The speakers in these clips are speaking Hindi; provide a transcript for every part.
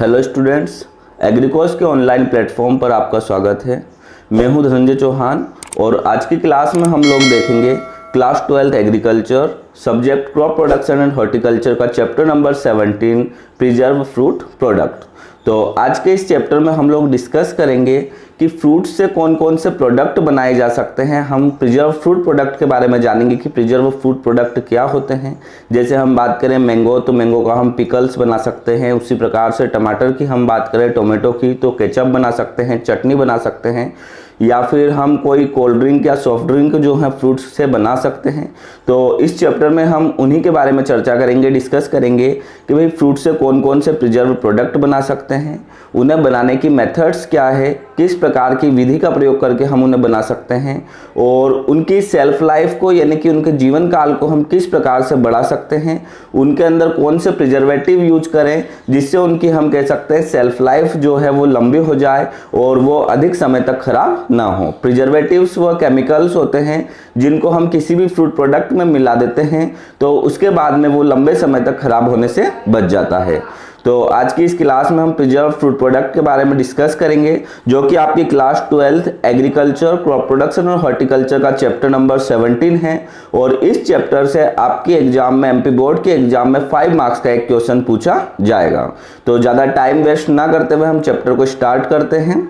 हेलो स्टूडेंट्स, एग्रीकोर्स के ऑनलाइन प्लेटफॉर्म पर आपका स्वागत है। मैं हूं धनंजय चौहान और आज की क्लास में हम लोग देखेंगे class 12 agriculture subject crop production and horticulture का chapter number 17 preserve fruit product. तो आज के इस चैप्टर में हम लोग डिस्कस करेंगे कि फ्रूट से कौन कौन से प्रोडक्ट बनाए जा सकते हैं। हम प्रिजर्व फ्रूट प्रोडक्ट के बारे में जानेंगे कि प्रिजर्व फ्रूट प्रोडक्ट क्या होते हैं। जैसे हम बात करें मैंगो, तो मैंगो का हम पिकल्स बना सकते हैं। उसी प्रकार से टमाटर की हम बात करें, टोमेटो की, तो केचप बना सकते हैं, चटनी बना सकते हैं, या फिर हम कोई कोल्ड ड्रिंक या सॉफ्ट ड्रिंक जो है फ्रूट्स से बना सकते हैं। तो इस चैप्टर में हम उन्हीं के बारे में चर्चा करेंगे, डिस्कस करेंगे कि भाई फ्रूट से कौन कौन से प्रिजर्व प्रोडक्ट बना सकते हैं, उन्हें बनाने की मेथड्स क्या है, किस प्रकार की विधि का प्रयोग करके हम उन्हें बना सकते हैं, और उनकी सेल्फ लाइफ को यानी कि उनके जीवन काल को हम किस प्रकार से बढ़ा सकते हैं, उनके अंदर कौन से प्रिजर्वेटिव यूज करें जिससे उनकी हम कह सकते हैं सेल्फ लाइफ जो है वो लंबी हो जाए और वो अधिक समय तक खराब ना हो। प्रिजर्वेटिव्स वो केमिकल्स होते हैं जिनको हम किसी भी फ्रूट प्रोडक्ट में मिला देते हैं तो उसके बाद में वो लंबे समय तक खराब होने से बच जाता है। तो आज की इस क्लास में हम प्रिजर्व फ्रूट प्रोडक्ट के बारे में डिस्कस करेंगे, जो कि आपकी क्लास 12 एग्रीकल्चर क्रॉप प्रोडक्शन और हॉर्टिकल्चर का चैप्टर नंबर 17 है। और इस चैप्टर से आपके एग्जाम में, एमपी बोर्ड के एग्जाम में 5 मार्क्स का एक क्वेश्चन पूछा जाएगा। तो ज़्यादा टाइम वेस्ट ना करते हुए हम चैप्टर को स्टार्ट करते हैं।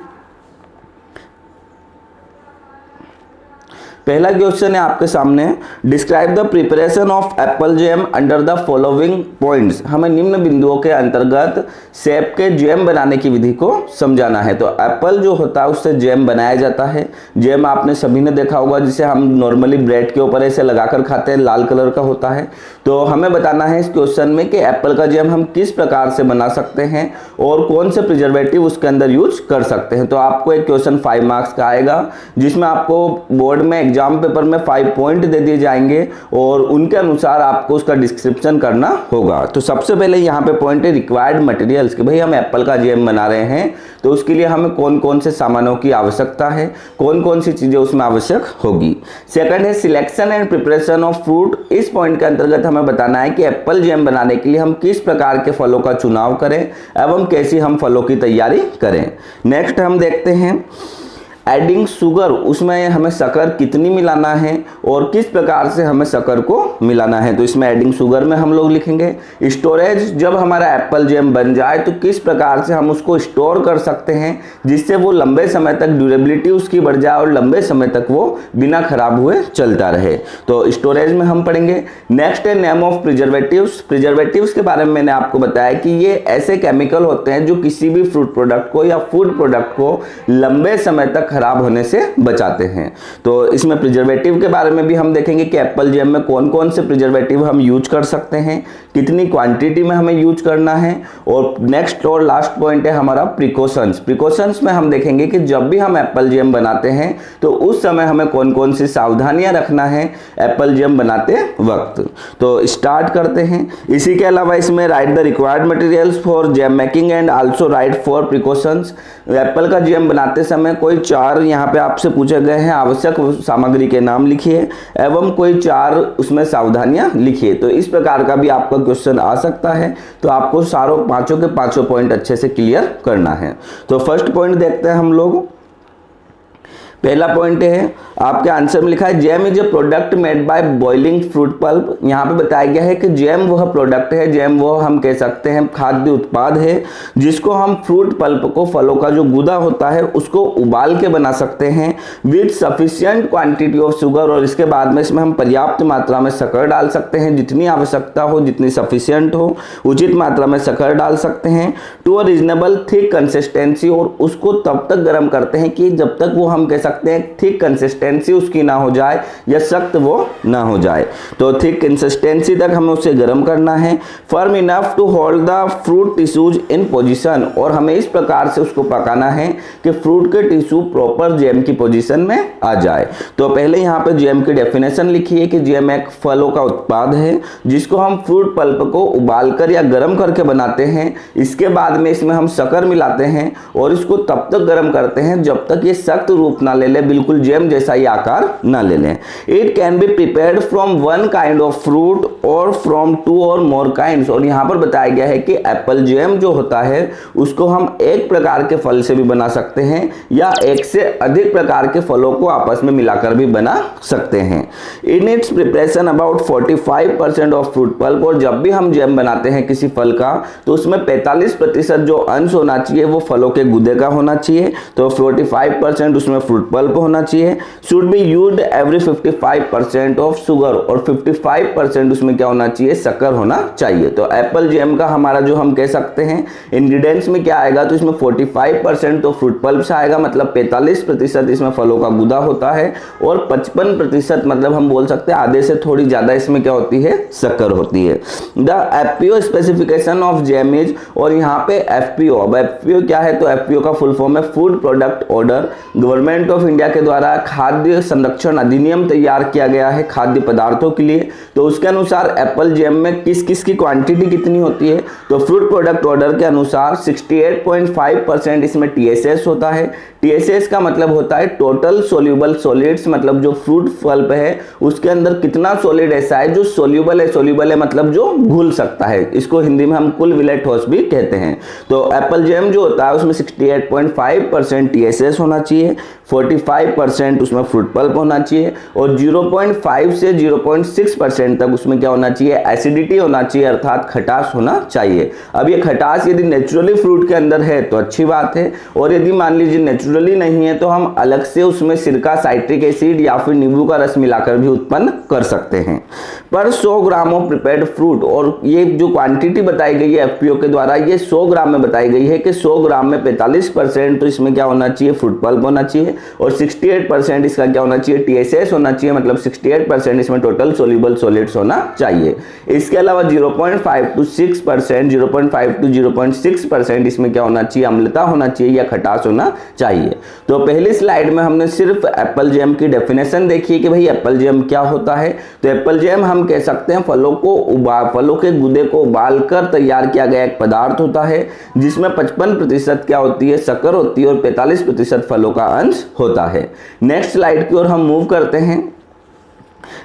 पहला क्वेश्चन है आपके सामने, describe the preparation of Apple jam under the following points. हमें निम्न बिंदुओं के अंतर्गत सेब के जैम बनाने की विधि को समझाना है। तो एप्पल जो होता है उससे जैम बनाया जाता है। जैम आपने सभी ने देखा होगा जिसे हम नॉर्मली ब्रेड के ऊपर ऐसे लगाकर खाते हैं, लाल कलर का होता है। तो हमें बताना है इस क्वेश्चन में कि एप्पल का जैम हम किस प्रकार से बना सकते हैं और कौन से प्रिजर्वेटिव उसके अंदर यूज कर सकते हैं। तो आपको एक क्वेश्चन 5 मार्क्स का आएगा जिसमें आपको बोर्ड में एग्जाम पेपर में 5 पॉइंट दे दिए जाएंगे और उनके अनुसार आपको उसका डिस्क्रिप्शन करना होगा। तो सबसे पहले यहाँ पे पॉइंट है रिक्वायर्ड मटेरियल्स कि भाई हम एप्पल का जैम बना रहे हैं तो उसके लिए हमें कौन कौन से सामानों की आवश्यकता है, कौन कौन सी चीजें उसमें आवश्यक होगी। सेकंड है selection and preparation of fruit. इस पॉइंट के अंतर्गत हमें बताना है कि एप्पल जैम बनाने के लिए हम किस प्रकार के फलों का चुनाव करें एवं कैसी हम फलों की तैयारी करें। नेक्स्ट हम देखते हैं एडिंग शुगर, उसमें हमें शक्कर कितनी मिलाना है और किस प्रकार से हमें शक्कर को मिलाना है। तो इसमें एडिंग शुगर में हम लोग लिखेंगे स्टोरेज, जब हमारा एप्पल जैम बन जाए तो किस प्रकार से हम उसको स्टोर कर सकते हैं जिससे वो लंबे समय तक ड्यूरेबिलिटी उसकी बढ़ जाए और लंबे समय तक वो बिना खराब हुए चलता रहे। तो स्टोरेज में हम पढ़ेंगे। नेक्स्ट है नेम ऑफ प्रिजर्वेटिव्स। प्रिजर्वेटिव्स के बारे में मैंने आपको बताया कि ये ऐसे केमिकल होते हैं जो किसी भी फ्रूट प्रोडक्ट को या फूड प्रोडक्ट को लंबे समय तक खराब होने से बचाते हैं। तो इसमें प्रिजर्वेटिव के बारे में भी हम देखेंगे कि एप्पल जैम में कौन कौन से प्रिजर्वेटिव हम यूज कर सकते हैं, कितनी क्वांटिटी में हमें यूज करना है। और नेक्स्ट और लास्ट पॉइंट है हमारा प्रिकॉशंस। प्रिकॉशंस में हम देखेंगे कि जब भी हम एप्पल जैम बनाते हैं तो उस समय हमें कौन कौन सी सावधानियां रखना है एप्पल जैम बनाते वक्त। तो स्टार्ट करते हैं। इसी के अलावा इसमें right the required materials for jam making and also right for precautions. Apple का जैम बनाते समय कोई 4 यहाँ पे आपसे पूछे गए हैं आवश्यक सामग्री के नाम लिखिए एवं कोई 4 उसमें सावधानियां लिखिए। तो इस प्रकार का भी आपका क्वेश्चन आ सकता है। तो आपको सारों पांचों के पांचों पॉइंट अच्छे से क्लियर करना है। तो फर्स्ट पॉइंट देखते हैं हम लोग। पहला पॉइंट है आपके आंसर में लिखा है jam is a product made by boiling fruit pulp. यहाँ पे बताया गया है कि जैम वह प्रोडक्ट है, जैम वह हम कह सकते हैं खाद्य उत्पाद है जिसको हम फ्रूट पल्प को, फलों का जो गूदा होता है उसको उबाल के बना सकते हैं with sufficient quantity of sugar. और इसके बाद में इसमें हम पर्याप्त मात्रा में शक्कर डाल सकते हैं, जितनी आवश्यकता हो, जितनी सफिशिएंट हो उचित मात्रा में शक्कर डाल सकते हैं to a reasonable thick consistency. और उसको तब तक गर्म करते हैं कि जब तक वो हम कह सकते हैं थिक कंसिस्टेंसी उसकी ना हो जाए या सख्त वो ना हो जाए। तो थिक कंसिस्टेंसी तक हमें उसे गर्म करना है। Firm enough to hold the fruit tissues in position. और हमें इस प्रकार से उसको पकाना है कि फ्रूट के टिश्यू प्रॉपर जैम की पोजीशन में आ जाए। तो पहले यहाँ पे जैम की डेफिनेशन लिखिए कि जैम एक फलों का उत्पाद है जिसको हम फ्रूट पल्प को उबालकर या गर्म करके बनाते हैं। इसके बाद में इसमें हम शक्कर मिलाते हैं और इसको तब तक गर्म करते हैं जब तक ये सख्त रूप ना ले ले, बिल्कुल जैम जैसा ही आकार ना ले लें। It can be prepared from one kind of fruit और फ्रॉम टू और मोर काइंड्स। और यहाँ पर बताया गया है कि एप्पल जैम जो होता है उसको हम एक प्रकार के फल से भी बना सकते हैं या एक से अधिक प्रकार के फलों को आपस में मिलाकर भी बना सकते हैं। In its preparation about 45% of fruit pulp. और जब भी हम जैम बनाते हैं किसी फल का तो उसमें 45% जो अंश होना चाहिए वो फलों के गुदे का होना चाहिए, तो 45% उसमें फ्रूट पल्प होना चाहिए। Should be used every 55% of sugar, और 55% उसमें क्या होना चाहिए, शक्कर होना चाहिए। तो एप्पल जैम का हमारा जो हम कह सकते हैं इंग्रेडिएंट्स में क्या आएगा, तो इसमें 45% तो फ्रूट पल्प से आएगा, मतलब 45% इसमें फलों का गुदा होता है, और 55% मतलब हम बोल सकते हैं आधे से थोड़ी ज्यादा इसमें क्या होती है, शक्कर होती है। The FPO specification of jam is, और यहाँ पे एफपीओ, अब एफपीओ क्या है, तो एफपीओ का फुल फॉर्म है food product order. Government of India के द्वारा खाद्य संरक्षण अधिनियम तैयार किया गया है खाद्य पदार्थों के लिए। तो उसके अनुसार एप्पल जैम में किस किस की क्वांटिटी कितनी होती है, तो फ्रूट प्रोडक्ट ऑर्डर के अनुसार 68.5% इसमें टीएसएस होता है। टीएसएस का मतलब होता है टोटल सोल्यूबल सॉलिड्स, मतलब जो फ्रूट पल्प है उसके अंदर कितना सॉलिड ऐसा है जो सोल्यूबल है। सोल्यूबल है मतलब जो घुल सकता है, इसको हिंदी में हम कुल विले ठोस भी कहते हैं। तो एप्पल जैम जो होता है उसमें 68.5% टीएसएस होना चाहिए, 45% उसमें फ्रूट पल्प होना चाहिए, और 0.5 से 0.6% तक उसमें क्या होना चाहिए, एसिडिटी होना चाहिए, अर्थात खटास होना चाहिए। अब ये खटास यदि नेचुरली फ्रूट के अंदर है तो अच्छी बात है, और यदि मान लीजिए नेचुरली नहीं है तो हम अलग से उसमें सिरका, साइट्रिक एसिड या फिर नींबू का रस मिलाकर भी उत्पन्न कर सकते हैं। पर 100 ग्राम ऑफ प्रिपेयर्ड फ्रूट, और ये जो क्वांटिटी बताई गई है एफपीओ के द्वारा ये 100 ग्राम में बताई गई है कि 100 ग्राम में 45% तो इसमें क्या होना चाहिए, फ्रूट पल्प होना चाहिए, और 68% इसका क्या होना चाहिए, टीएसएस होना चाहिए, मतलब 68% इसमें टोटल सोल्यूबल सॉलिड्स होना चाहिए। इसके अलावा 0.5 to 0.6% इसमें क्या होना चाहिए, अम्लता होना चाहिए या खटास होना चाहिए। तो पहली स्लाइड में हमने सिर्फ एप्पल जैम की डेफिनेशन देखी कि भाई एप्पल जैम क्या होता है। तो एप्पल जैम हम कह सकते हैं फलों के गुदे को उबालकर तैयार किया गया एक पदार्थ होता है जिसमें 55% क्या होती है, शक्कर होती है, और 45% फलों का अंश होता है। नेक्स्ट स्लाइड की ओर हम मूव करते हैं।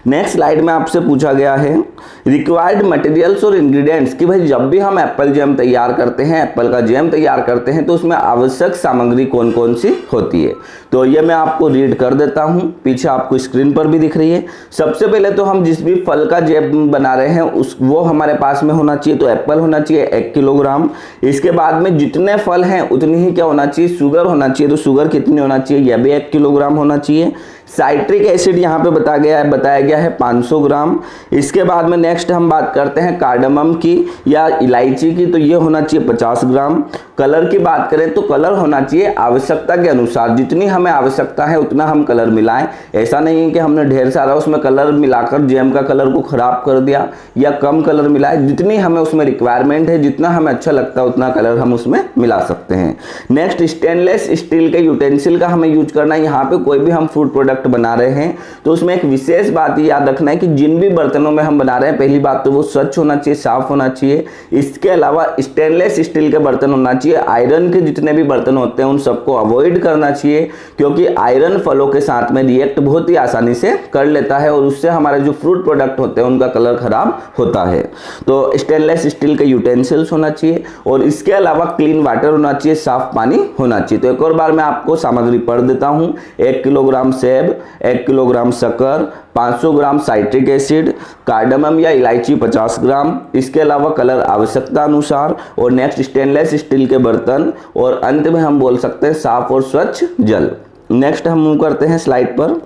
नेक्स्ट स्लाइड में आपसे पूछा गया है रिक्वायर्ड मटेरियल्स और इंग्रेडिएंट्स, कि भाई जब भी हम एप्पल जैम तैयार करते हैं, एप्पल का जैम तैयार करते हैं तो उसमें आवश्यक सामग्री कौन कौन सी होती है। तो ये मैं आपको रीड कर देता हूं, पीछे आपको स्क्रीन पर भी दिख रही है। सबसे पहले तो हम जिस भी फल का जैम बना रहे हैं वो हमारे पास में होना चाहिए, तो एप्पल होना चाहिए 1 किलोग्राम। इसके बाद में जितने फल हैं उतनी ही क्या होना चाहिए, शुगर होना चाहिए, तो शुगर कितनी होना चाहिए, यह भी 1 किलोग्राम होना चाहिए। साइट्रिक एसिड यहाँ पे बताया गया है 500 ग्राम। इसके बाद में नेक्स्ट हम बात करते हैं कार्डमम की या इलायची की, तो ये होना चाहिए 50 ग्राम। कलर की बात करें तो कलर होना चाहिए आवश्यकता के अनुसार, जितनी हमें आवश्यकता है उतना हम कलर मिलाएं। ऐसा नहीं है कि हमने ढेर सारा उसमें कलर मिलाकर जैम का कलर को खराब कर दिया या कम कलर मिलाए। जितनी हमें उसमें रिक्वायरमेंट है, जितना हमें अच्छा लगता है उतना कलर हम उसमें मिला सकते हैं। नेक्स्ट स्टेनलेस स्टील के यूटेंसिल का हमें यूज करना है। यहाँ पे कोई भी हम फूड प्रोडक्ट बना रहे हैं तो उसमें एक विशेष बात याद रखना है कि जिन भी बर्तनों में हम बना रहे हैं, पहली बात तो वो स्वच्छ होना चाहिए, साफ होना चाहिए। इसके अलावा स्टेनलेस स्टील के बर्तन होना चाहिए। आयरन के जितने भी बर्तन होते हैं उन सबको अवॉइड करना चाहिए, क्योंकि आयरन फलों के साथ में रिएक्ट बहुत ही आसानी से कर लेता है और उससे हमारे जो फ्रूट प्रोडक्ट होते हैं उनका कलर खराब होता है। तो स्टेनलेस स्टील के यूटेंसिल्स होना चाहिए, और इसके अलावा क्लीन वाटर होना चाहिए, साफ पानी होना चाहिए। तो एक और बार मैं आपको सामग्री पढ़ देता हूं। 1 किलोग्राम सेब, 1 किलोग्राम शक्कर, 500 ग्राम साइट्रिक एसिड, कार्डमम या इलायची 50 ग्राम। इसके अलावा कलर आवश्यकता अनुसार, और नेक्स्ट स्टेनलेस स्टील के बर्तन, और अंत में हम बोल सकते हैं साफ और स्वच्छ जल। नेक्स्ट हम मूव करते हैं स्लाइड पर।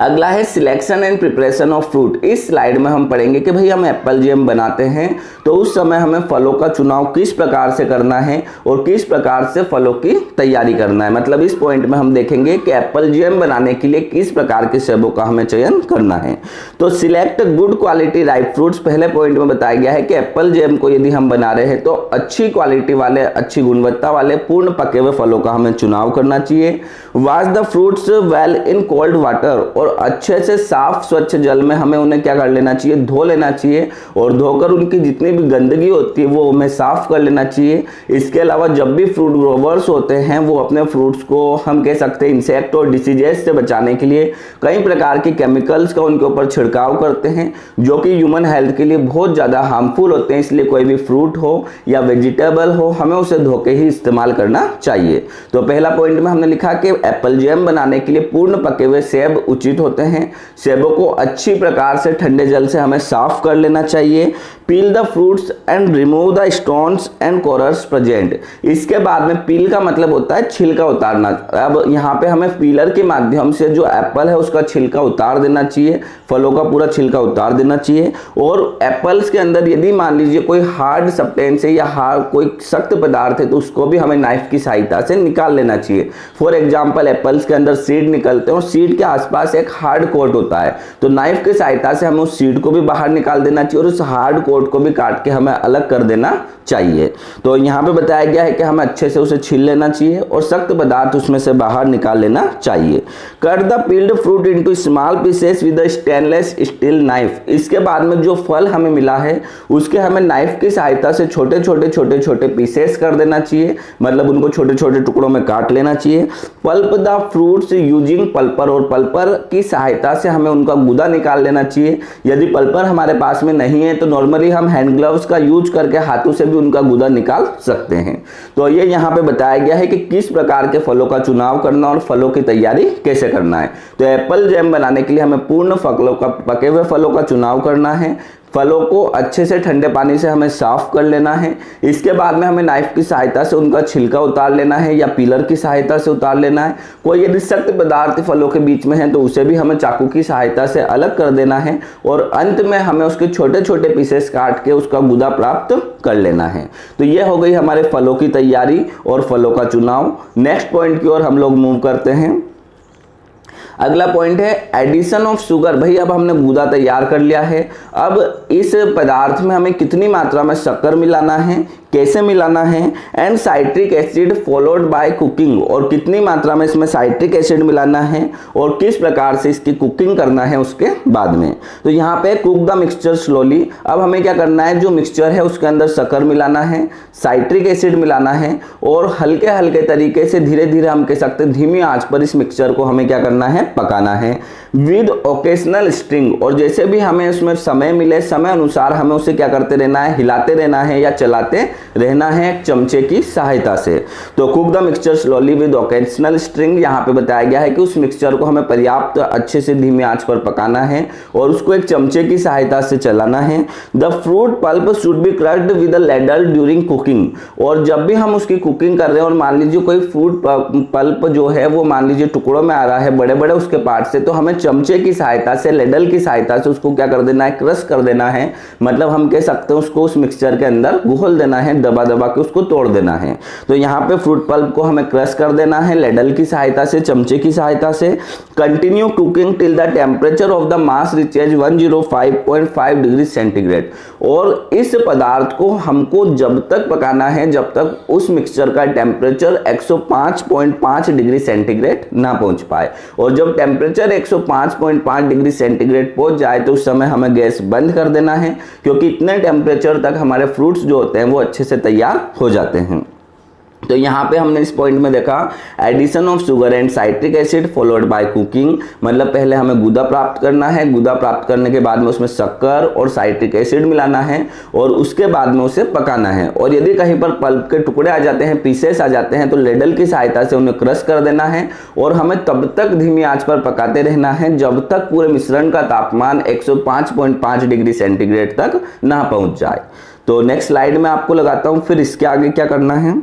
अगला है selection and preparation of fruit. इस स्लाइड में हम पढ़ेंगे कि भाई हम एप्पल जैम बनाते हैं तो उस समय हमें फलों का चुनाव किस प्रकार से करना है और किस प्रकार से फलों की तैयारी करना है। मतलब इस पॉइंट में हम देखेंगे कि एप्पल जैम बनाने के लिए किस प्रकार के सेबों का हमें चयन करना है। तो select good quality ripe fruits, पहले पॉइंट में बताया गया है कि एप्पल जैम को यदि हम बना रहे हैं तो अच्छी क्वालिटी वाले, अच्छी गुणवत्ता वाले, पूर्ण पके हुए फलों का हमें चुनाव करना चाहिए। Wash the fruits well in cold water, और अच्छे से साफ स्वच्छ जल में हमें उन्हें क्या कर लेना चाहिए, धो लेना चाहिए, और धोकर उनकी जितनी भी गंदगी होती है वो हमें साफ कर लेना चाहिए। इसके अलावा जब भी फ्रूट ग्रोवर्स होते हैं वो अपने फ्रूट्स को हम कह सकते हैं इंसेक्ट और डिसीजेस से बचाने के लिए कई प्रकार के केमिकल्स का उनके ऊपर छिड़काव करते हैं, जो कि ह्यूमन हेल्थ के लिए बहुत ज़्यादा हार्मफुल होते हैं। इसलिए कोई भी फ्रूट हो या वेजिटेबल हो हमें उसे धो के ही इस्तेमाल करना चाहिए। तो पहला पॉइंट में हमने लिखा कि एप्पल जैम बनाने के लिए पूर्ण पके हुए सेब उचित होते हैं। सेबों को अच्छी प्रकार से ठंडे जल से हमें साफ कर लेना चाहिए। पील the fruits and remove the stones and corals present. इसके बाद में पील का मतलब होता है छिलका उतारना। अब यहाँ पे हमें पीलर के माध्यम से जो एप्पल है उसका छिलका उतार देना चाहिए, फलों का पूरा छिलका उतार देना चाहिए। और एप्पल्स के अंदर यदि मान लीजिए कोई हार्ड सब्सटेंस है या हार्ड कोई सख्त पदार्थ है तो उसको भी हमें नाइफ की सहायता से निकाल लेना चाहिए। फॉर एग्जाम्पल एप्पल्स के अंदर सीड निकलते हैं और सीड के आसपास एक हार्ड कोट होता है, तो नाइफ की सहायता से हमें उस सीड को भी बाहर निकाल देना चाहिए और उस हार्ड कोट को भी काट के हमें अलग कर देना चाहिए। तो यहाँ पे बताया गया है कि हमें अच्छे से उसे छील लेना चाहिए और सख्त पदार्थ उसमें से बाहर निकाल लेना चाहिए। Cut the peeled fruit into small pieces with a stainless steel knife. इसके बाद में जो फल हमें मिला है उसके हमें नाइफ की सहायता से छोटे छोटे पीसेस कर देना चाहिए, मतलब उनको छोटे छोटे टुकड़ों में काट लेना चाहिए। पल्प द फ्रूट्स यूजिंग पल्पर, और पल्पर की सहायता से हमें उनका गूदा निकाल लेना चाहिए। यदि पल्पर हमारे पास में नहीं है तो नॉर्मली हम हैंड ग्लव्स का यूज करके हाथों से भी उनका गूदा निकाल सकते हैं। तो ये यहाँ पे बताया गया है कि किस प्रकार के फलों का चुनाव करना और फलों की तैयारी कैसे करना है। तो एप्पल जैम बनाने के लिए हमें पूर्ण फलों का पके हुए फलों का चुनाव करना है। फलों को अच्छे से ठंडे पानी से हमें साफ कर लेना है। इसके बाद में हमें नाइफ की सहायता से उनका छिलका उतार लेना है या पीलर की सहायता से उतार लेना है। कोई यदि सख्त पदार्थ फलों के बीच में है तो उसे भी हमें चाकू की सहायता से अलग कर देना है और अंत में हमें उसके छोटे छोटे पीसेस काट के उसका गूदा प्राप्त कर लेना है। तो यह हो गई हमारे फलों की तैयारी और फलों का चुनाव। नेक्स्ट पॉइंट की ओर हम लोग मूव करते हैं। अगला पॉइंट है एडिशन ऑफ शुगर। भाई अब हमने गूदा तैयार कर लिया है, अब इस पदार्थ में हमें कितनी मात्रा में शक्कर मिलाना है, कैसे मिलाना है, and citric acid followed by cooking, और कितनी मात्रा में इसमें साइट्रिक एसिड मिलाना है और किस प्रकार से इसकी कुकिंग करना है उसके बाद में। तो यहाँ पे कुक द मिक्सचर स्लोली। अब हमें क्या करना है, जो मिक्सचर है उसके अंदर शक्कर मिलाना है, साइट्रिक एसिड मिलाना है और हल्के हल्के तरीके से धीरे धीरे हम कह सकते हैं धीमी आंच पर इस मिक्सचर को हमें क्या करना है, पकाना है विद ओकेशनल स्ट्रिंग। और जैसे भी हमें उसमें समय मिले समय अनुसार हमें उसे क्या करते रहना है, हिलाते रहना है या चलाते रहना है एक चमचे की सहायता से। तो cook the mixture slowly with occasional string. यहाँ पे बताया गया है कि उस मिक्सचर को हमें पर्याप्त अच्छे से धीमी आंच पर पकाना है और उसको एक चमचे की सहायता से चलाना है। The fruit pulp should be crushed with a ladle during cooking. और जब भी हम उसकी कुकिंग कर रहे हैं और मान लीजिए कोई फ्रूट पल्प जो है वो मान लीजिए टुकड़ों में आ रहा है बड़े बड़े उसके पार्ट से, तो हमें चमचे की सहायता से लेडल की सहायता से उसको क्या कर देना है, क्रश कर देना है। मतलब हम कह सकते हैं उसको उस मिक्सचर के अंदर घोल देना है, दबा दबा के उसको तोड़ देना है। तो यहाँ पे फ्रूट पल्प को हमें क्रश कर देना है लेडल की सहायता से, चमचे की सहायता से। Continue cooking till the temperature of the mass reaches 105.5 degree centigrade. और इस पदार्थ को हमको जब तक पकाना है जब तक उस मिक्सचर का टेम्परेचर 105.5 डिग्री सेंटीग्रेड ना पहुंच पाए। और जब टेम्परेचर 105.5 डिग्री सेंटीग्रेड पहुंच जाए तो उस समय हमें गैस बंद कर देना है, क्योंकि इतने टेम्परेचर तक हमारे फ्रूट्स जो होते हैं वो अच्छे से तैयार हो जाते हैं। तो यहाँ पे हमने इस पॉइंट में देखा addition of sugar and citric acid followed by cooking. मतलब पहले हमें गूदा प्राप्त करना है, गूदा प्राप्त करने के बाद में उसमें शक्कर और साइट्रिक एसिड मिलाना है और उसके बाद में उसे पकाना है। और यदि कहीं पर पल्प के टुकड़े आ जाते हैं, पीसेस आ जाते हैं, तो लेडल की सहायता से उन्हें क्रश कर देना है और हमें तब तक धीमी आंच पर पकाते रहना है जब तक पूरे मिश्रण का तापमान 105.5 डिग्री सेंटीग्रेड तक ना पहुंच जाए। तो नेक्स्ट स्लाइड में आपको लगाता हूं फिर इसके आगे क्या करना है।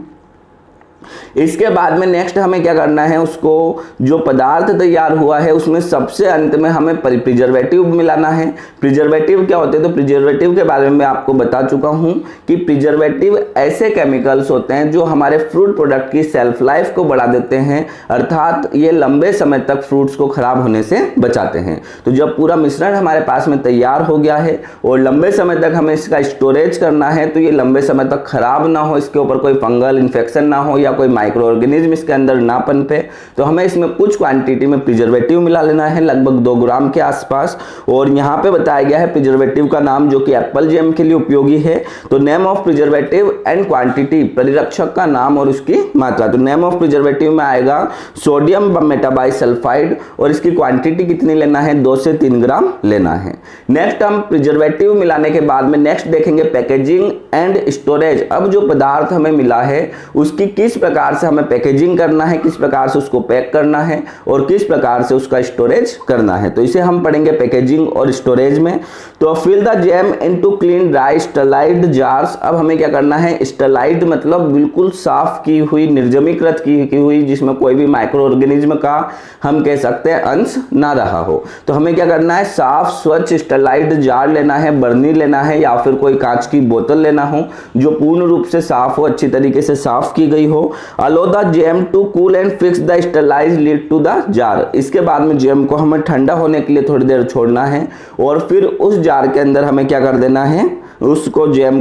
इसके बाद में नेक्स्ट हमें क्या करना है, उसको जो पदार्थ तैयार हुआ है उसमें सबसे अंत में हमें प्रिजर्वेटिव मिलाना है। प्रिजर्वेटिव क्या होते हैं, तो प्रिजर्वेटिव के बारे में मैं आपको बता चुका हूं कि प्रिजर्वेटिव ऐसे केमिकल्स होते हैं जो हमारे फ्रूट प्रोडक्ट की सेल्फ लाइफ को बढ़ा देते हैं, अर्थात ये लंबे समय तक फ्रूट्स को खराब होने से बचाते हैं। तो जब पूरा मिश्रण हमारे पास में तैयार हो गया है और लंबे समय तक हमें इसका स्टोरेज करना है, तो ये लंबे समय तक खराब ना हो, इसके ऊपर कोई फंगल इन्फेक्शन ना हो या कोई माइक्रो ऑर्गेनिज्म इसके अंदर ना पनपे, तो हमें इसमें कुछ क्वांटिटी में प्रिजर्वेटिव मिला लेना है, लगभग 2 ग्राम के आसपास। और यहाँ पे बताया गया है प्रिजर्वेटिव का नाम जो कि एप्पल जैम के लिए उपयोगी है। तो name of preservative and quantity, परिरक्षक का नाम और उसकी मात्रा। तो नेम ऑफ प्रिजर्वेटिव में आएगा सोडियम मेटाबाइसल्फाइड और इसकी क्वांटिटी कितनी लेना है, 2 से 3 ग्राम लेना है। नेक्स्ट हम प्रिजर्वेटिव मिलाने के बाद में नेक्स्ट देखेंगे पैकेजिंग एंड स्टोरेज। अब जो पदार्थ हमें मिला है उसकी किस प्रकार से हमें पैकेजिंग करना है, किस प्रकार से उसको पैक करना है और किस प्रकार से उसका स्टोरेज करना है, तो इसे हम पढ़ेंगे पैकेजिंग और स्टोरेज में। तो fill the jam into clean dry sterilized jars. अब हमें क्या करना है, स्टरलाइज्ड मतलब बिल्कुल साफ की हुई, निर्जमीकृत की हुई, जिसमें कोई भी माइक्रो ऑर्गेनिज्म का हम कह सकते हैं अंश ना रहा हो। तो हमें क्या करना है, साफ स्वच्छ स्टरलाइज्ड जार लेना है, बर्नी लेना है या फिर कोई कांच की बोतल लेना हो जो पूर्ण रूप से साफ हो, अच्छी तरीके से साफ की गई हो। Allow the jam to cool and fix the sterilized lid to the jar. इसके बाद में जैम को हमें ठंडा होने के लिए थोड़ी देर छोड़ना है और फिर उस जार के अंदर हमें क्या कर देना है, उसको जैम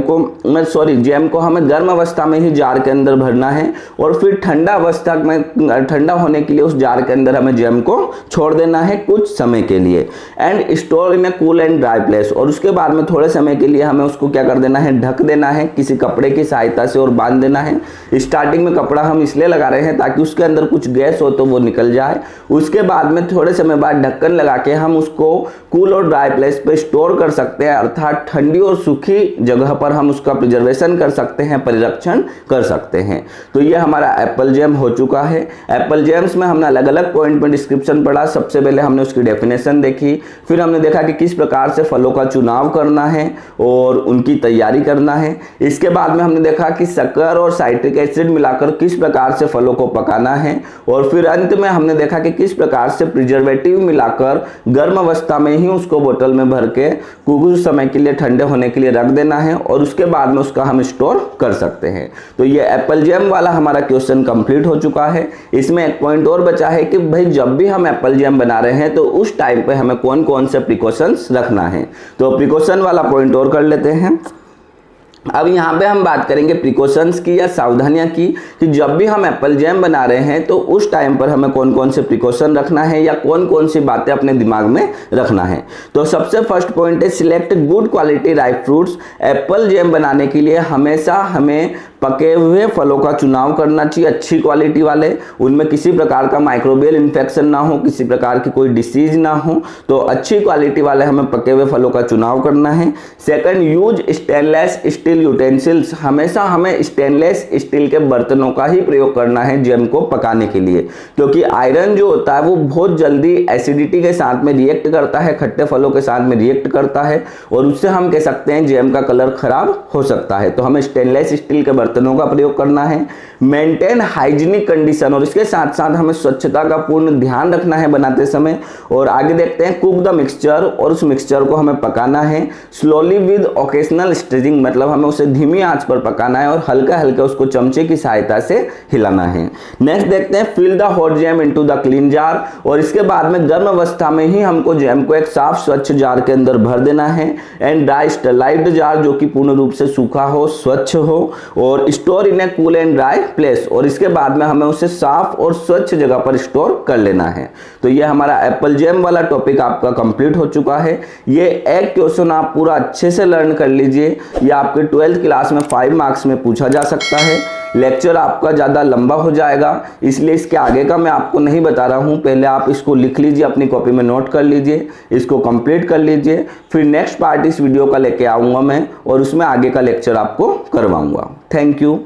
को हमें गर्म अवस्था में ही जार के अंदर भरना है और फिर ठंडा अवस्था में, ठंडा होने के लिए उस जार के अंदर हमें जैम को छोड़ देना है कुछ समय के लिए। And store in A cool and dry place. और उसके बाद में थोड़े समय के लिए हमें उसको क्या कर देना है, ढक देना है किसी कपड़े की सहायता से और बांध देना है। स्टार्टिंग में कपड़ा हम इसलिए लगा रहे हैं ताकि उसके अंदर कुछ गैस हो तो वो निकल जाए। उसके बाद में थोड़े समय बाद ढक्कन लगा के हम उसको कूल और ड्राई प्लेस पे स्टोर कर सकते हैं, अर्थात ठंडी और सूखी जगह पर हम उसका प्रिजर्वेशन कर सकते हैं, परिरक्षण कर सकते हैं। तो ये हमारा एप्पल जैम हो चुका है। एप्पल जैम्स में हमने अलग अलग पॉइंट में डिस्क्रिप्शन पढ़ा। सबसे पहले हमने उसकी डेफिनेशन देखी, फिर हमने देखा कि किस प्रकार से फलों का चुनाव करना है और उनकी तैयारी करना है। इसके बाद में हमने देखा कि शक्कर और साइट्रिक एसिड मिलाकर किस प्रकार से फलों को पकाना है और फिर अंत में हमने देखा कि किस प्रकार से प्रिजर्वेटिव मिलाकर गर्म अवस्था में ही उसको बोतल में भर के कुछ समय के लिए ठंडे होने के लिए रख देना है और उसके बाद में उसका हम स्टोर कर सकते हैं। तो ये एप्पल जैम वाला हमारा क्वेश्चन कंप्लीट हो चुका है। इसमें एक पॉइंट और बचा है कि भाई जब भी हम एप्पल जैम बना रहे हैं तो उस टाइम पे हमें कौन कौन से प्रिकॉशंस रखना है। तो प्रिकॉशन वाला पॉइंट और कर लेते हैं। अब यहाँ पे हम बात करेंगे प्रिकॉशंस की या सावधानियां की, कि जब भी हम एप्पल जैम बना रहे हैं तो उस टाइम पर हमें कौन कौन से प्रिकॉशन रखना है या कौन कौन सी बातें अपने दिमाग में रखना है। तो सबसे फर्स्ट पॉइंट है select good quality ripe fruits. Apple jam बनाने के लिए हमेशा हमें पके हुए फलों का चुनाव करना चाहिए, अच्छी क्वालिटी वाले, उनमें किसी प्रकार का माइक्रोबियल इन्फेक्शन ना हो, किसी प्रकार की कोई डिसीज ना हो। तो अच्छी क्वालिटी वाले हमें पके हुए फलों का चुनाव करना है। Second, use stainless steel utensils. हमेशा हमें स्टेनलेस स्टील के बर्तनों का ही प्रयोग करना है जैम को पकाने के लिए, क्योंकि आयरन जो होता है वो बहुत जल्दी एसिडिटी के साथ में रिएक्ट करता है, खट्टे फलों के साथ में रिएक्ट करता है और उससे हम कह सकते हैं जैम का कलर खराब हो सकता है। तो हमें स्टेनलेस स्टील के बर्तनों का प्रयोग करना है। मेंटेन हाइजीनिक कंडीशन, और इसके साथ साथ हमें स्वच्छता का पूर्ण ध्यान रखना है बनाते समय। और आगे देखते हैं कुक द मिक्सचर, और उस मिक्सचर को हमें पकाना है स्लोली विद ओकेशनल स्टिरिंग, मतलब हमें उसे धीमी आंच पर पकाना है और हल्का हल्का उसको चमचे की सहायता से हिलाना है। नेक्स्ट देखते हैं fill the hot jam into the clean jar, और इसके बाद में गर्म अवस्था में ही हमको जैम को एक साफ स्वच्छ जार के अंदर भर देना है। एंड ड्राई स्टरलाइज्ड जार, जो कि पूर्ण रूप से सूखा हो, स्वच्छ हो, और store in A cool and dry place, और इसके बाद में हमें उसे साफ और स्वच्छ जगह पर स्टोर कर लेना है। तो ये हमारा एप्पल जैम वाला टॉपिक आपका कंप्लीट हो चुका है। ये एक क्वेश्चन आप पूरा अच्छे से लर्न कर लीजिए, ये आपके 12th क्लास में 5 मार्क्स में पूछा जा सकता है। लेक्चर आपका ज़्यादा लंबा हो जाएगा, इसलिए इसके आगे का मैं आपको नहीं बता रहा हूँ। पहले आप इसको लिख लीजिए, अपनी कॉपी में नोट कर लीजिए, इसको कंप्लीट कर लीजिए, फिर नेक्स्ट पार्ट इस वीडियो का लेके आऊँगा मैं और उसमें आगे का लेक्चर आपको करवाऊँगा। Thank you.